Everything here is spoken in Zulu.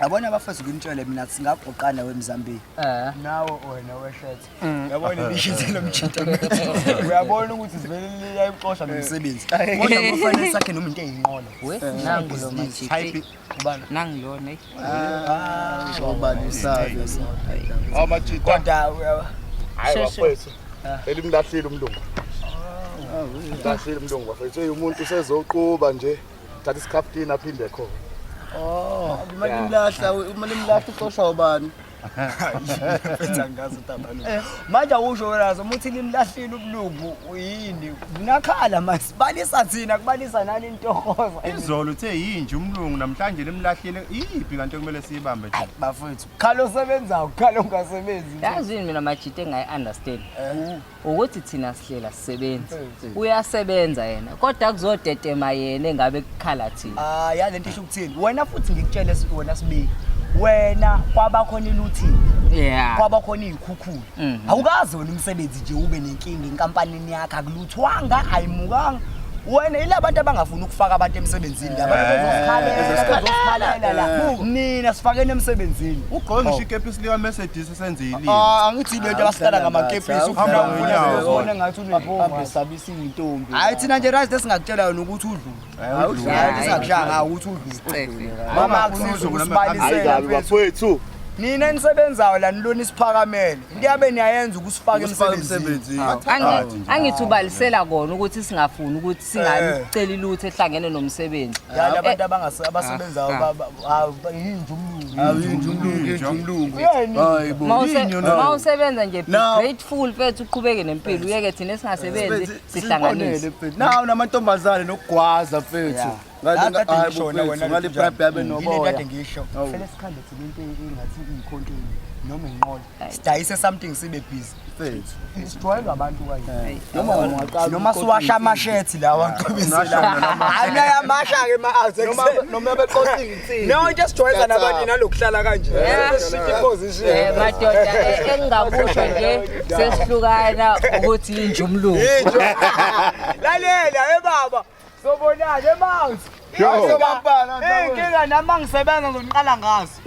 Yabona abafethu ngimtshele mina singagoqana weMzambique. Nawo wena weshethi. Yabona lishithelo mchitha. Uyabona ukuthi sivele liyayixosha nomsebenzi. Kodwa kufanele sakhe noma into eyinqola. Nangu lo machiti. Ubana nangilona obalisayo. Amachita. Kodwa hayi bafethu. Elimlahlile umlungu. Lahlile umlungu bafethu. Umuntu usezoquba nje. Thatha isikhaftini aphinde khona. Umalimlahla uxoshwa ubani? Fetha ngazi tabalo. Manje usho wena umuthi limlahlile ubulungu yini? Ngakhala masibalisa thina kubalisa nani intokoza. Izolo uthe yinje umlungu namhlanje limlahlile iyiphi kanti kumele siyibambe nje? Bafethu, khala osebenzayo, khala ongasebenzi. Yazini mina machite engayi-understand. Ukuthi thina sihlela sisebenza. Uyasebenza yena kodwa kuzodedema yena engabe kukhala thina. Yazi lento isho ukuthini? Wena futhi ngikutshele wena sibili. Wena kwabakhona iluthini. Kwabakhona izikhukhula. Awukazi wena umsebenzi nje ube nenkinga enkampanini yakhe akuluthwanga ayimukanga. Wena ilabantu abangafuna ukufaka abantu emsebenzini labantu bezokhalela la. Mina sifakene emsebenzini. Ugqoka ngisho ikepisi lika Mercedes senzile. Angithi lento abahlala ngamakepisi ufuna ukubona ngathi unebhoma esabisa intombi. Hayi thina nje razi singakutshela yona ukuthi udlule. Awudlali sakushanga ukuthi udlule. Mama akusizo ukusibalisela bafethu. Nina nisebenzayo la nilona isiphakamele. Ngiyabe niyayenza ukusifaka emsebenzini. Angithi ubalisela kona ukuthi singafuni ukuthi singacela ilutho ehlangene nomsebenzi. Yala abantu abasebenzayo yinja umlungu. Hayibo. Mawusebenza nje grateful mfethu uqhubeke nempilo uyeke thina esingasebenzi sihlanganise. Nawu namantombazane nokugwaza mfethu. Ngale prep yabe noboya. Kade ngisho. Kufanele sikhande thina into engathi ikhonto noma inqola. Sidayise something sibe busy. Mfethu. Sijwayele abantu kanje. Noma siwasha amashethi lawa nqobisela. Hayi ayamasha ke noma beqoqa insini. No just joyeza nabantu nalokuhlala kanje. Sesithi position. Madoda engingakusho nje sesihlukana ukuthi yinja umlungu. Lalela baba. Sobonana emanzi. Yo, inkinga nami ngisebenza ngoniqala ngazi.